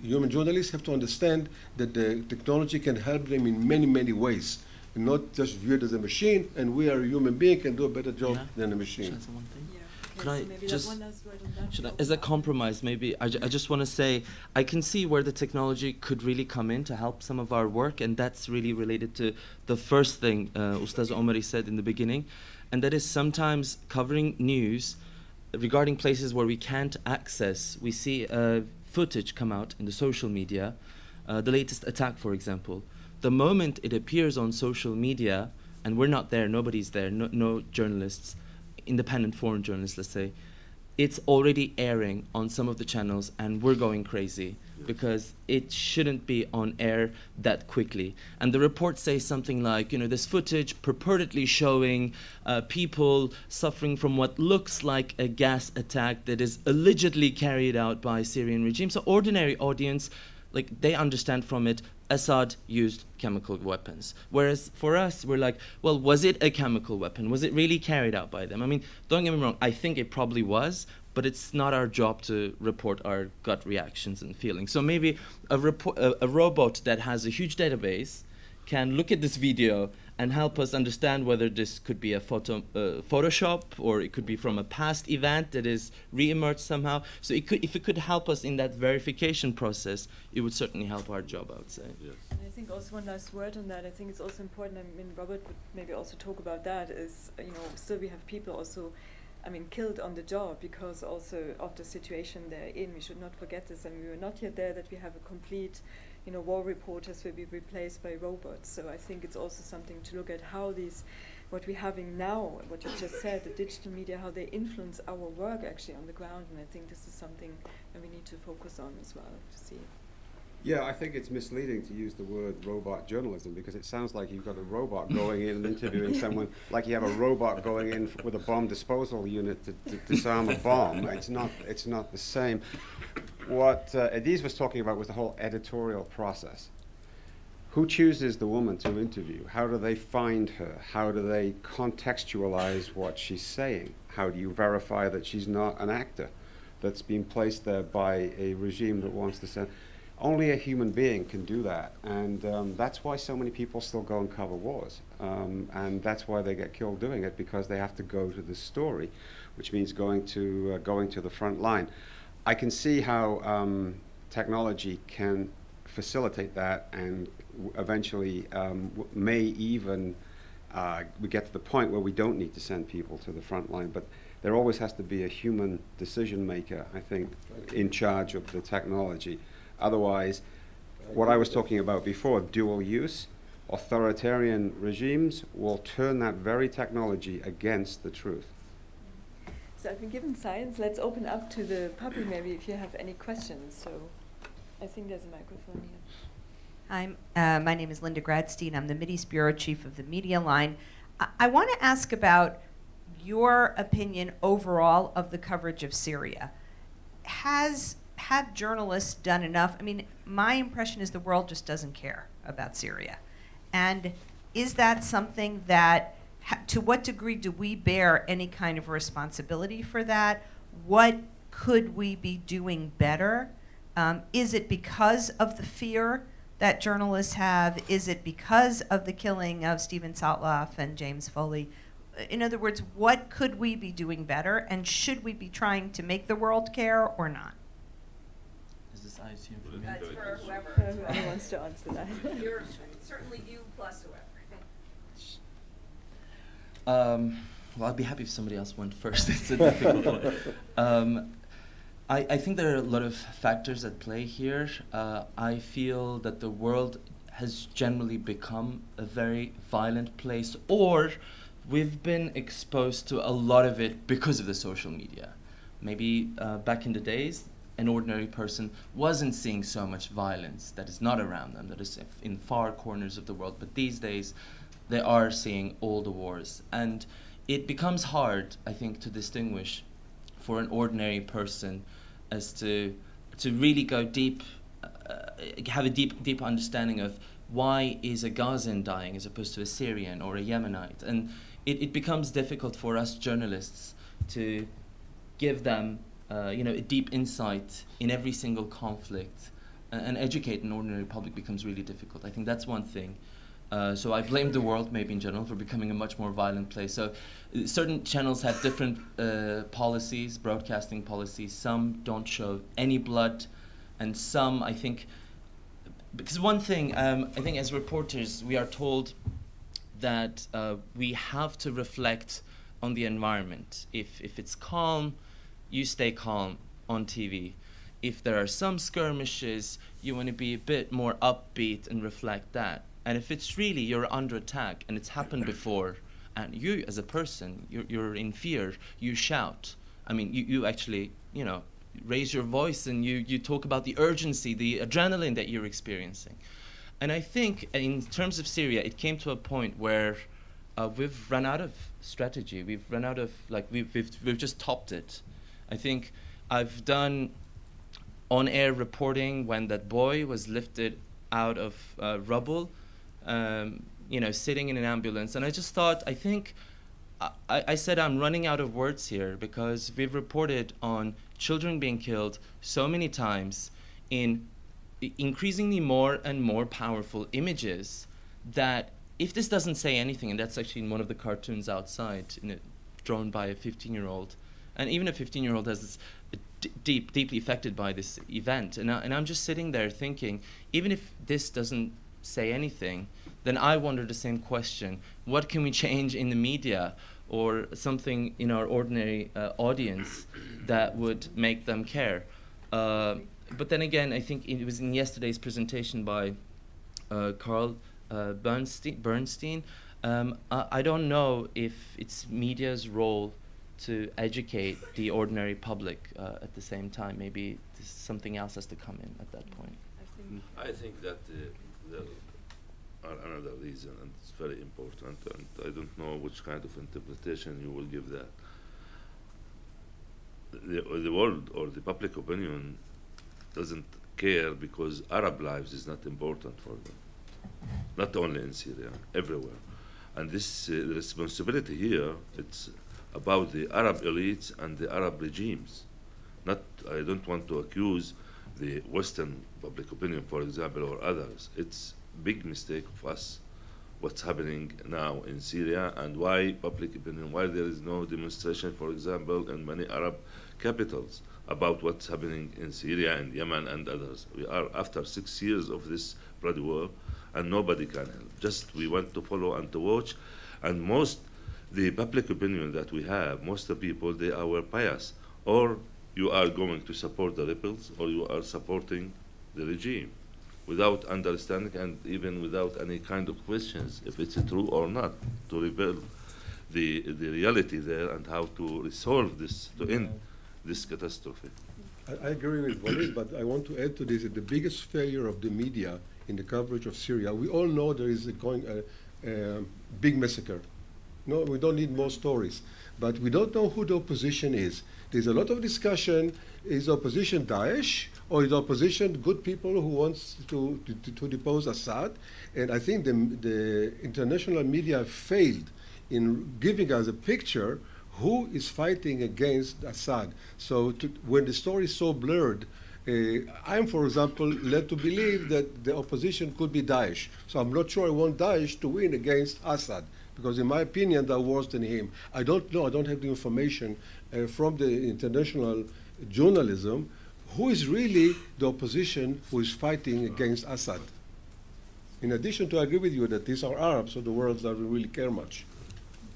human journalists have to understand that the technology can help them in many, many ways, and not just viewed as a machine, and we are a human being, can do a better job than a machine. Can I just, as a compromise, maybe, I just want to say, I can see where the technology could really come in to help some of our work, and that's really related to the first thing Ustaz Omari said in the beginning, and that is sometimes covering news regarding places where we can't access. We see footage come out in the social media, the latest attack, for example. The moment it appears on social media, and we're not there, nobody's there, no journalists, independent foreign journalists, let's say, it's already airing on some of the channels, and we're going crazy because it shouldn't be on air that quickly. And the reports say something like, this footage purportedly showing people suffering from what looks like a gas attack that is allegedly carried out by Syrian regime. So ordinary audience, they understand from it, Assad used chemical weapons. Whereas for us, we're like, well, was it a chemical weapon? Was it really carried out by them? I mean, don't get me wrong, I think it probably was, but it's not our job to report our gut reactions and feelings. So maybe a robot that has a huge database can look at this video and help us understand whether this could be a Photoshop, or it could be from a past event that is re-emerged somehow. So if it could help us in that verification process, it would certainly help our job, I would say. Yes. And I think also one last word on that. I think it's also important, I mean, Robert would maybe also talk about that, is, still we have people also, killed on the job because also of the situation they're in. We should not forget this, and we were not yet there that we have a complete, war reporters will be replaced by robots. So I think it's also something to look at how these what we're having now, what you just said, the digital media, how they influence our work actually on the ground. And I think this is something that we need to focus on as well, to see. Yeah, I think it's misleading to use the word robot journalism, because it sounds like you've got a robot going in and interviewing someone, like you have a robot going in with a bomb disposal unit to disarm a bomb. It's not the same. What Adiz was talking about was the whole editorial process. Who chooses the woman to interview? How do they find her? How do they contextualize what she's saying? How do you verify that she's not an actor that's been placed there by a regime that wants to send? Only a human being can do that, and that's why so many people still go and cover wars, and that's why they get killed doing it, because they have to go to the story, which means going to the front line. I can see how technology can facilitate that, and eventually may even we get to the point where we don't need to send people to the front line, but there always has to be a human decision maker, I think, in charge of the technology. Otherwise, what I was talking about before, dual use, authoritarian regimes will turn that very technology against the truth. So I've been given science. Let's open up to the public maybe if you have any questions. So I think there's a microphone here. Hi, my name is Linda Gradstein. I'm the Mideast Bureau Chief of the Media Line. I want to ask about your opinion overall of the coverage of Syria. Have journalists done enough? I mean, my impression is the world just doesn't care about Syria. And is that something that, to what degree do we bear any kind of responsibility for that? What could we be doing better? Is it because of the fear that journalists have? Is it because of the killing of Stephen Sotloff and James Foley? In other words, what could we be doing better? And should we be trying to make the world care or not? I assume for me. That's for whoever. Whoever wants to answer that. You're certainly you plus whoever. Well, I'd be happy if somebody else went first. It's a difficult one. I think there are a lot of factors at play here. I feel that the world has generally become a very violent place, or we've been exposed to a lot of it because of the social media. Maybe back in the days, an ordinary person wasn't seeing so much violence that is not around them, that is in far corners of the world. But these days, they are seeing all the wars. And it becomes hard, I think, to distinguish for an ordinary person as to really go deep, have a deep understanding of why is a Gazan dying as opposed to a Syrian or a Yemenite. And it becomes difficult for us journalists to give them a deep insight in every single conflict, and educate an ordinary public becomes really difficult. I think that's one thing. So I blame the world, maybe in general, for becoming a much more violent place. So certain channels have different policies, broadcasting policies. Some don't show any blood, and some, I think, because one thing, I think as reporters, we are told that we have to reflect on the environment. If it's calm, you stay calm on TV. If there are some skirmishes, you want to be a bit more upbeat and reflect that. And if it's really you're under attack and it's happened before, and you as a person, you're in fear, you shout. I mean, you actually, raise your voice and you talk about the urgency, the adrenaline that you're experiencing. And I think in terms of Syria, it came to a point where we've run out of strategy. We've run out of, we've just topped it. I think I've done on-air reporting when that boy was lifted out of rubble, sitting in an ambulance. And I just thought, I think, I said I'm running out of words here, because we've reported on children being killed so many times in increasingly more and more powerful images that if this doesn't say anything, and that's actually in one of the cartoons outside, drawn by a 15-year-old, and even a 15-year-old has deeply affected by this event. And I'm just sitting there thinking, even if this doesn't say anything, then I wonder the same question. What can we change in the media or something in our ordinary audience that would make them care? But then again, I think it was in yesterday's presentation by Carl Bernstein, I don't know if it's media's role to educate the ordinary public at the same time. Maybe something else has to come in at that point. I think that there are another reason, and it's very important, and I don't know which kind of interpretation you will give that. The world or the public opinion doesn't care because Arab lives is not important for them, not only in Syria, everywhere. And this the responsibility here, it's about the Arab elites and the Arab regimes. Not, I don't want to accuse the Western public opinion, for example, or others. It's big mistake of us, what's happening now in Syria, and why public opinion, why there is no demonstration, for example, in many Arab capitals about what's happening in Syria and Yemen and others. We are after 6 years of this bloody war, and nobody can help. Just we want to follow and to watch, and most the public opinion that we have, most of the people, they are pious, or you are going to support the rebels, or you are supporting the regime, without understanding and even without any kind of questions if it's true or not, to reveal the reality there and how to resolve this, to end this catastrophe. I agree with Walid, but I want to add to this that the biggest failure of the media in the coverage of Syria, we all know there is a big massacre. No, we don't need more stories. But we don't know who the opposition is. There's a lot of discussion, is opposition Daesh, or is opposition good people who wants to depose Assad? And I think the international media failed in giving us a picture who is fighting against Assad. So when the story is so blurred, I'm, for example, led to believe that the opposition could be Daesh. So I'm not sure I want Daesh to win against Assad, because in my opinion, they're worse than him. I don't know, I don't have the information from the international journalism, who is really the opposition who is fighting against Assad. In addition to, I agree with you that these are Arabs, so the world doesn't really care much.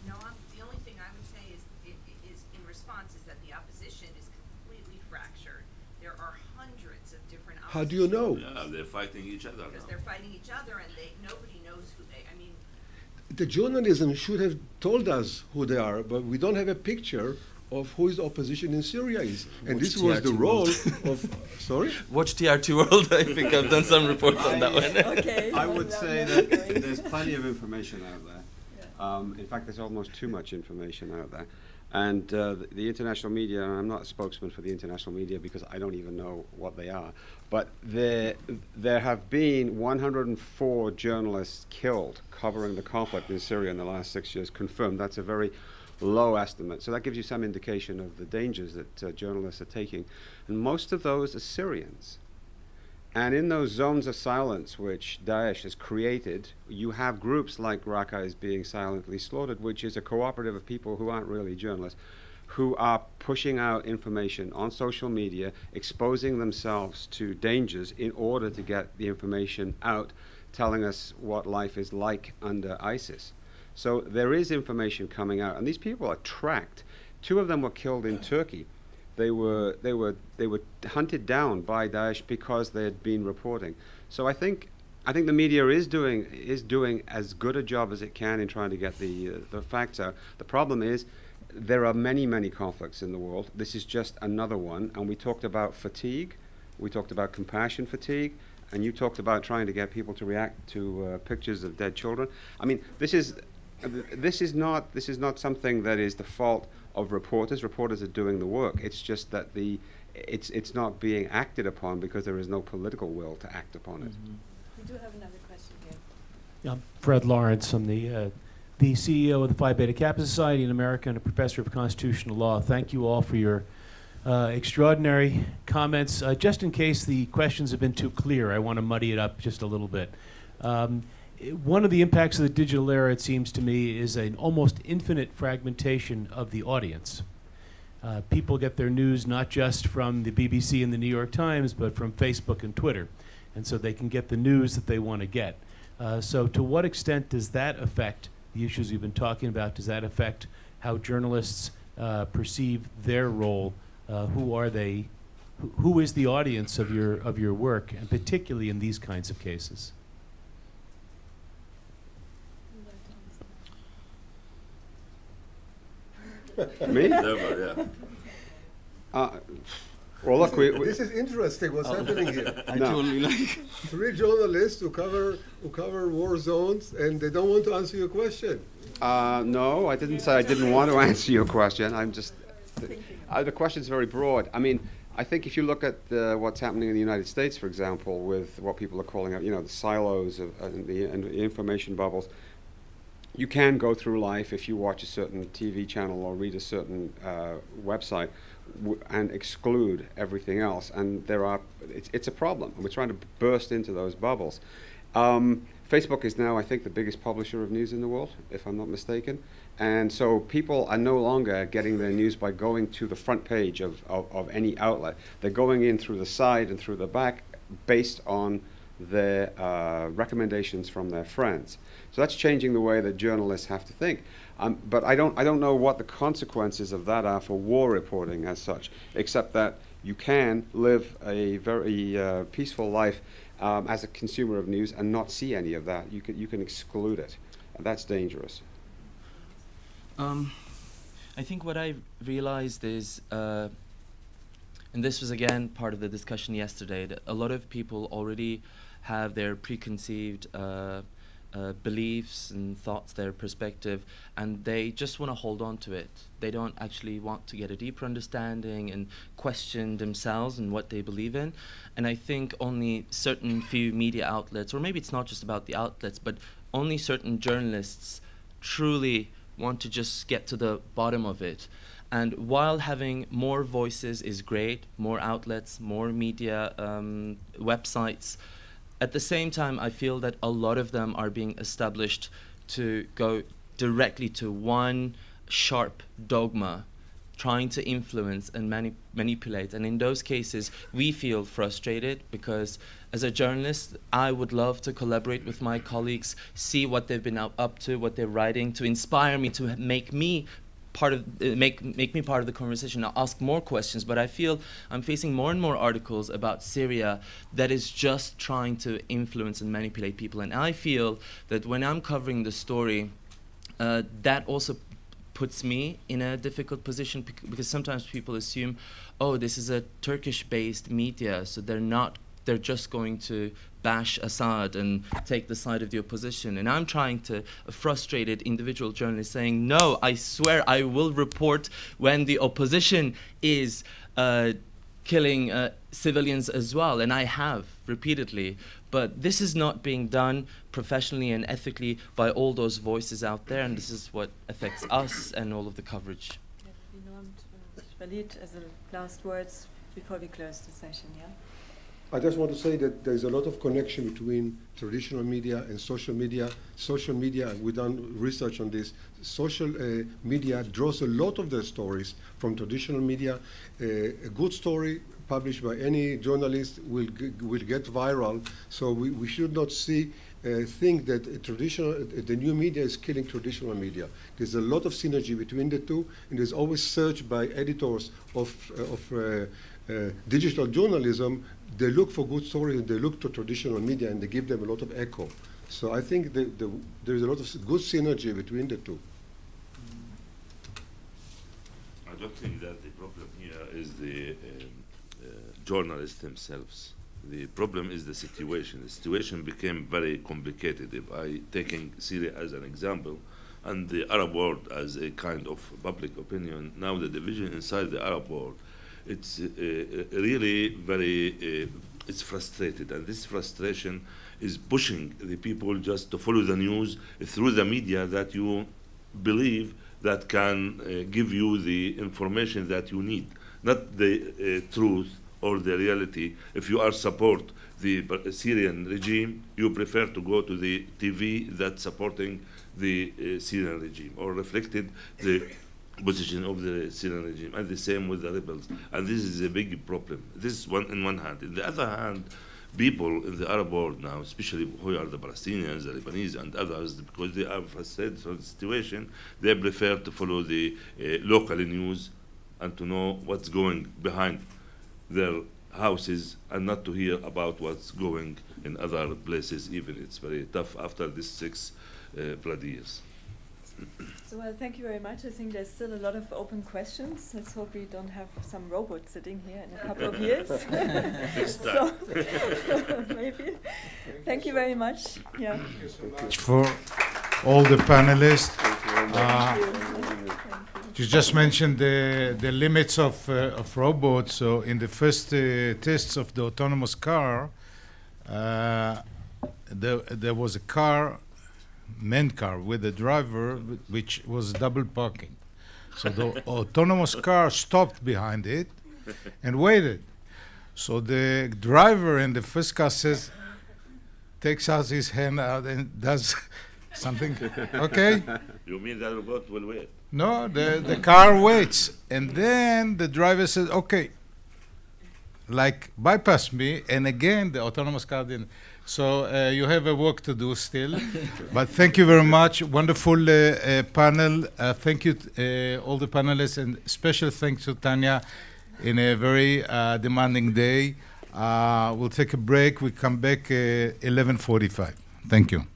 No, the only thing I would say is in response is that the opposition is completely fractured. There are hundreds of different opposition. How do you know? Yeah, they're fighting each other Because now. they're fighting each other, and nobody knows who they. I mean, The journalism should have told us who they are, but we don't have a picture of who is the opposition in Syria is. And Watch this was the TR2 role World. of, sorry? Watch TR2 World. I think I've done some reports on that one. Okay. I well, would now say we're that going. there's plenty of information out there. Yeah. In fact, there's almost too much information out there. And the international media, and I'm not a spokesman for the international media because I don't even know what they are, but there have been 104 journalists killed covering the conflict in Syria in the last 6 years, confirmed. That's a very low estimate. So that gives you some indication of the dangers that journalists are taking. And most of those are Syrians. And in those zones of silence which Daesh has created, you have groups like Raqqa is being silently slaughtered, which is a cooperative of people who aren't really journalists, who are pushing out information on social media, exposing themselves to dangers in order to get the information out, telling us what life is like under ISIS. So there is information coming out, and these people are tracked. 2 of them were killed in Turkey. They were hunted down by Daesh because they had been reporting. So I think the media is doing as good a job as it can in trying to get the facts out. The problem is there are many conflicts in the world. This is just another one. And we talked about fatigue, we talked about compassion fatigue, and you talked about trying to get people to react to pictures of dead children. I mean, this is not something that is the fault of reporters. Reporters are doing the work. It's just that it's not being acted upon because there is no political will to act upon it. We do have another question here. Yeah, I'm Fred Lawrence. I'm the CEO of the Phi Beta Kappa Society in America and a professor of constitutional law. Thank you all for your extraordinary comments. Just in case the questions have been too clear, I want to muddy it up just a little bit. One of the impacts of the digital era, it seems to me, is an almost infinite fragmentation of the audience. People get their news not just from the BBC and the New York Times, but from Facebook and Twitter. And so they can get the news that they want to get. So to what extent does that affect the issues we've been talking about? Does that affect how journalists perceive their role? Who are they? Who is the audience of your work, and particularly in these kinds of cases? Me? Never, yeah. Well, look, This is interesting. What's happening here? I No. totally like. 3 journalists who cover war zones, and they don't want to answer your question. No, I didn't say I didn't want to answer your question. I'm just, the question's very broad. I mean, I think if you look at what's happening in the United States, for example, with what people are calling out, the silos and the information bubbles, you can go through life if you watch a certain TV channel or read a certain website and exclude everything else. And it's a problem. And we're trying to burst into those bubbles. Facebook is now, I think, the biggest publisher of news in the world, if I'm not mistaken. And so people are no longer getting their news by going to the front page of any outlet. They're going in through the side and through the back based on their recommendations from their friends. So that's changing the way that journalists have to think. But I don't know what the consequences of that are for war reporting as such, except that you can live a very peaceful life as a consumer of news and not see any of that. You can exclude it, and that's dangerous. I think what I realized is, and this was again part of the discussion yesterday, that a lot of people already have their preconceived beliefs and thoughts, their perspective, and they just want to hold on to it. They don't actually want to get a deeper understanding and question themselves and what they believe in. And I think only certain few media outlets, or maybe it's not just about the outlets, but only certain journalists truly want to just get to the bottom of it. And while having more voices is great, more outlets, more media websites, at the same time, I feel that a lot of them are being established to go directly to one sharp dogma, trying to influence and manipulate. And in those cases, we feel frustrated because as a journalist, I would love to collaborate with my colleagues, see what they've been up to, what they're writing, to inspire me, to make me part of make me part of the conversation. I'll ask more questions, but I feel I'm facing more and more articles about Syria that is just trying to influence and manipulate people. And I feel that when I'm covering the story, that also puts me in a difficult position because sometimes people assume, oh, this is a Turkish-based media, so they're just going to bash Assad and take the side of the opposition. And I'm trying to, a frustrated individual journalist, saying, no, I swear I will report when the opposition is killing civilians as well. And I have repeatedly. But this is not being done professionally and ethically by all those voices out there. And this is what affects us and all of the coverage. Walid, as the last words before we close the session, yeah? I just want to say that there's a lot of connection between traditional media and social media. Social media, we've done research on this, social media draws a lot of their stories from traditional media. A good story published by any journalist will get viral, so we should not think that the new media is killing traditional media. There's a lot of synergy between the two, and there's always search by editors of digital journalism. They look for good stories, and they look to traditional media, and they give them a lot of echo. So I think there's a lot of good synergy between the two. I don't think that the problem here is the journalists themselves. The problem is the situation. The situation became very complicated. If I taking Syria as an example, and the Arab world as a kind of public opinion, now the division inside the Arab world, it's really very, it's frustrated. And this frustration is pushing the people just to follow the news through the media that you believe that can give you the information that you need, not the truth or the reality. If you are support the Syrian regime, you prefer to go to the TV that's supporting the Syrian regime or reflected the position of the Syrian regime, and the same with the rebels. And this is a big problem. This is in one hand. In the other hand, people in the Arab world now, especially who are the Palestinians, the Lebanese, and others, because they are frustrated with the situation, they prefer to follow the local news and to know what's going behind their houses and not to hear about what's going in other places. Even it's very tough after these 6 bloody years. So, well, thank you very much. I think there's still a lot of open questions. Let's hope we don't have some robot sitting here in a couple of years. So, maybe. Thank you very much. Yeah. For all the panelists. Thank you. You just mentioned the limits of robots. So in the first tests of the autonomous car, there was a car, manned car, with a driver which was double parking. So the autonomous car stopped behind it and waited. So the driver in the first car takes out his hand out and does something. Okay? You mean that robot will wait? No, the car waits. And then the driver says, okay, like bypass me. And again, the autonomous car didn't. So you have a work to do still. But thank you very much. Wonderful panel. Thank you, all the panelists. And special thanks to Tanya in a very demanding day. We'll take a break. We come back 11:45. Thank you.